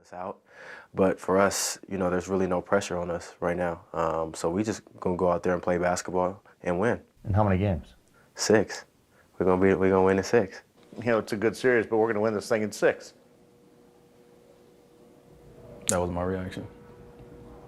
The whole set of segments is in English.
us out. But for us, there's really no pressure on us right now. So we just gonna go out there and play basketball and win. And how many games? 6. We're gonna win in 6. It's a good series, but we're going to win this thing in 6. That was my reaction.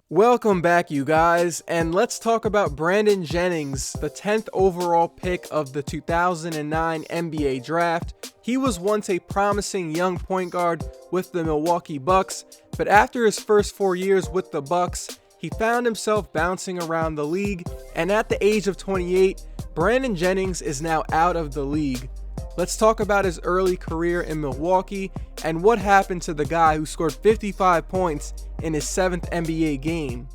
Welcome back, you guys, and let's talk about Brandon Jennings, the 10th overall pick of the 2009 NBA draft. He was once a promising young point guard with the Milwaukee Bucks, but after his first 4 years with the Bucks, he found himself bouncing around the league, and at the age of 28, Brandon Jennings is now out of the league. Let's talk about his early career in Milwaukee and what happened to the guy who scored 55 points in his 7th NBA game.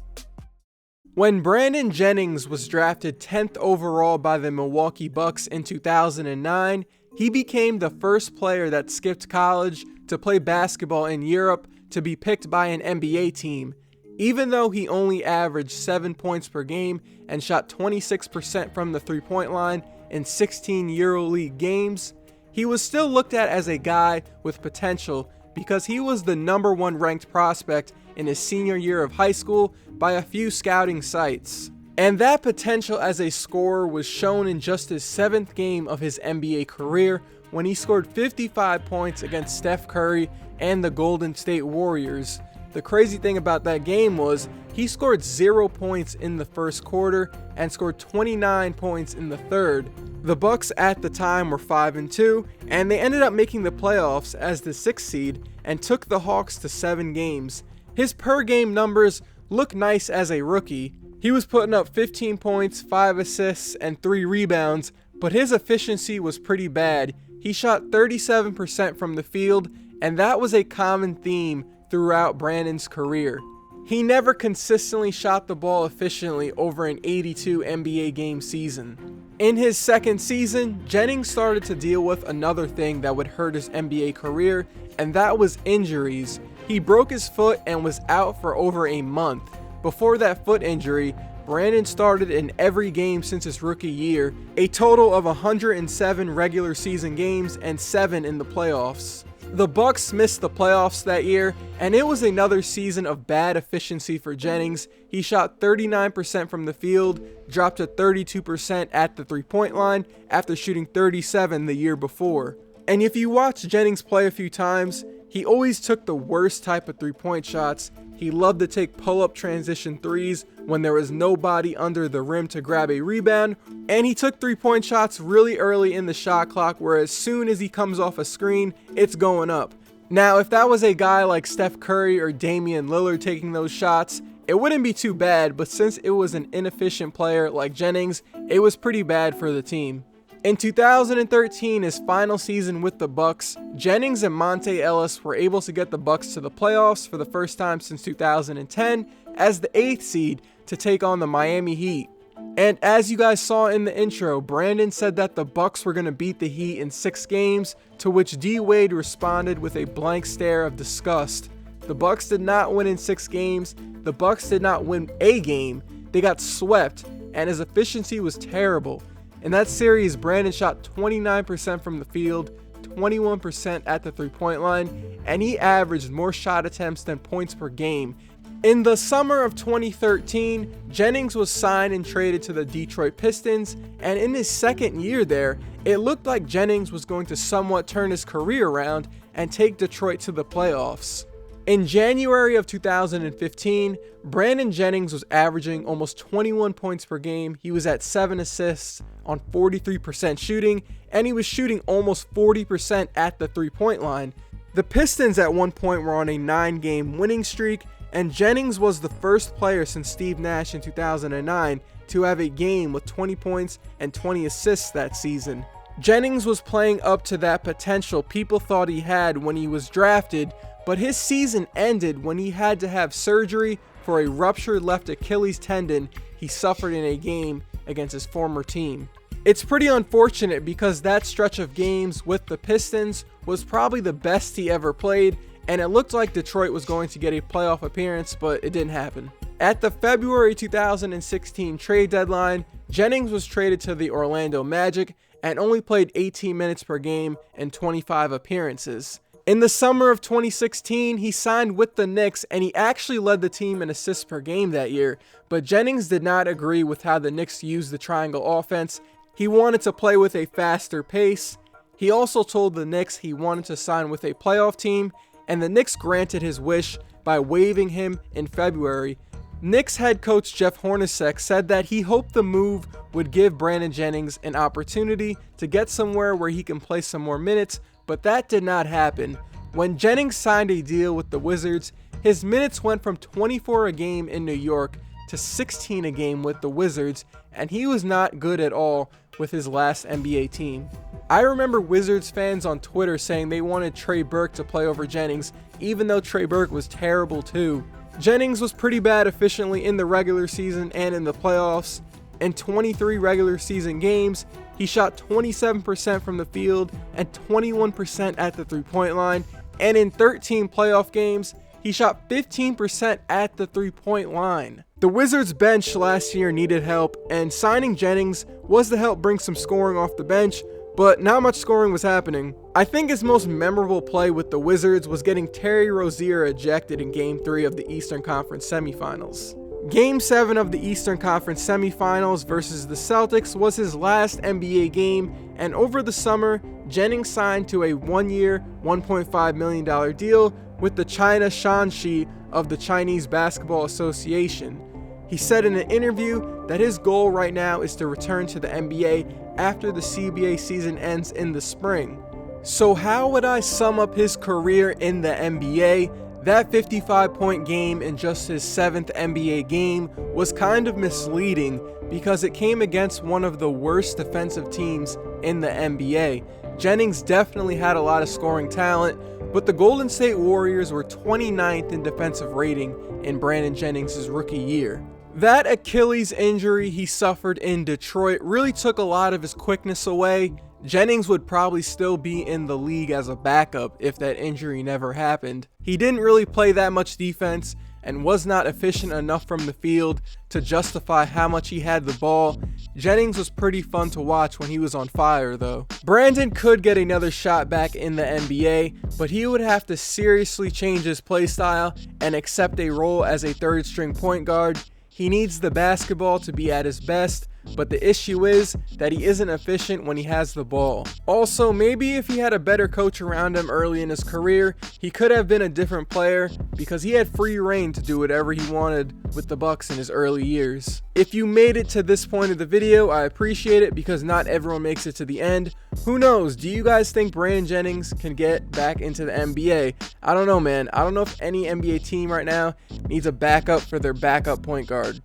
When Brandon Jennings was drafted 10th overall by the Milwaukee Bucks in 2009, he became the first player that skipped college to play basketball in Europe to be picked by an NBA team. Even though he only averaged 7 points per game and shot 26% from the three-point line in 16 EuroLeague games, he was still looked at as a guy with potential because he was the #1 ranked prospect in his senior year of high school by a few scouting sites. And that potential as a scorer was shown in just his 7th game of his NBA career when he scored 55 points against Steph Curry and the Golden State Warriors. The crazy thing about that game was he scored 0 points in the first quarter and scored 29 points in the third. The Bucks at the time were 5-2, and they ended up making the playoffs as the 6th seed and took the Hawks to 7 games. His per game numbers look nice as a rookie. He was putting up 15 points, 5 assists, and 3 rebounds, but his efficiency was pretty bad. He shot 37% from the field, and that was a common theme throughout Brandon's career. He never consistently shot the ball efficiently over an 82 NBA game season. In his 2nd season, Jennings started to deal with another thing that would hurt his NBA career, and that was injuries. He broke his foot and was out for over a month. Before that foot injury, Brandon started in every game since his rookie year, a total of 107 regular season games and 7 in the playoffs. The Bucks missed the playoffs that year, and it was another season of bad efficiency for Jennings. He shot 39% from the field, dropped to 32% at the three-point line after shooting 37% the year before. And if you watch Jennings play a few times, he always took the worst type of three-point shots. He loved to take pull-up transition threes when there was nobody under the rim to grab a rebound, and he took three-point shots really early in the shot clock where as soon as he comes off a screen, it's going up. Now, if that was a guy like Steph Curry or Damian Lillard taking those shots, it wouldn't be too bad, but since it was an inefficient player like Jennings, it was pretty bad for the team. In 2013, his final season with the Bucks, Jennings and Monte Ellis were able to get the Bucks to the playoffs for the first time since 2010 as the 8th seed to take on the Miami Heat. And as you guys saw in the intro, Brandon said that the Bucks were going to beat the Heat in 6 games, to which D. Wade responded with a blank stare of disgust. The Bucks did not win in 6 games. The Bucks did not win a game. They got swept, and his efficiency was terrible. In that series, Brandon shot 29% from the field, 21% at the three-point line, and he averaged more shot attempts than points per game. In the summer of 2013, Jennings was signed and traded to the Detroit Pistons, and in his 2nd year there, it looked like Jennings was going to somewhat turn his career around and take Detroit to the playoffs. In January of 2015, Brandon Jennings was averaging almost 21 points per game. He was at 7 assists on 43% shooting, and he was shooting almost 40% at the three-point line. The Pistons at one point were on a 9-game winning streak, and Jennings was the first player since Steve Nash in 2009 to have a game with 20 points and 20 assists that season. Jennings was playing up to that potential people thought he had when he was drafted, but his season ended when he had to have surgery for a ruptured left Achilles tendon he suffered in a game against his former team. It's pretty unfortunate because that stretch of games with the Pistons was probably the best he ever played, and it looked like Detroit was going to get a playoff appearance, but it didn't happen. At the February 2016 trade deadline, Jennings was traded to the Orlando Magic and only played 18 minutes per game and 25 appearances. In the summer of 2016, he signed with the Knicks, and he actually led the team in assists per game that year, but Jennings did not agree with how the Knicks used the triangle offense. He wanted to play with a faster pace. He also told the Knicks he wanted to sign with a playoff team, and the Knicks granted his wish by waiving him in February. Knicks head coach Jeff Hornacek said that he hoped the move would give Brandon Jennings an opportunity to get somewhere where he can play some more minutes, but that did not happen. When Jennings signed a deal with the Wizards, his minutes went from 24 a game in New York to 16 a game with the Wizards, and he was not good at all with his last NBA team. I remember Wizards fans on Twitter saying they wanted Trey Burke to play over Jennings, even though Trey Burke was terrible too. Jennings was pretty bad efficiently in the regular season and in the playoffs. In 23 regular season games, he shot 27% from the field and 21% at the three-point line, and in 13 playoff games, he shot 15% at the three-point line. The Wizards bench last year needed help, and signing Jennings was to help bring some scoring off the bench, but not much scoring was happening. I think his most memorable play with the Wizards was getting Terry Rozier ejected in Game 3 of the Eastern Conference semifinals. Game 7 of the Eastern Conference semifinals versus the Celtics was his last NBA game, and over the summer, Jennings signed to a one-year, $1.5 million deal with the China Shanxi of the Chinese Basketball Association. He said in an interview that his goal right now is to return to the NBA after the CBA season ends in the spring. So how would I sum up his career in the NBA? That 55-point game in just his 7th NBA game was kind of misleading because it came against one of the worst defensive teams in the NBA. Jennings definitely had a lot of scoring talent, but the Golden State Warriors were 29th in defensive rating in Brandon Jennings' rookie year. That Achilles injury he suffered in Detroit really took a lot of his quickness away. Jennings would probably still be in the league as a backup if that injury never happened. He didn't really play that much defense and was not efficient enough from the field to justify how much he had the ball. Jennings was pretty fun to watch when he was on fire though. Brandon could get another shot back in the NBA, but he would have to seriously change his play style and accept a role as a third string point guard. He needs the basketball to be at his best, but the issue is that he isn't efficient when he has the ball. Also, maybe if he had a better coach around him early in his career, he could have been a different player because he had free reign to do whatever he wanted with the Bucks in his early years. If you made it to this point of the video, I appreciate it because not everyone makes it to the end. Who knows? Do you guys think Brandon Jennings can get back into the NBA? I don't know, man. I don't know if any NBA team right now needs a backup for their backup point guard.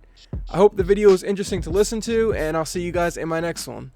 I hope the video was interesting to listen to, and I'll see you guys in my next one.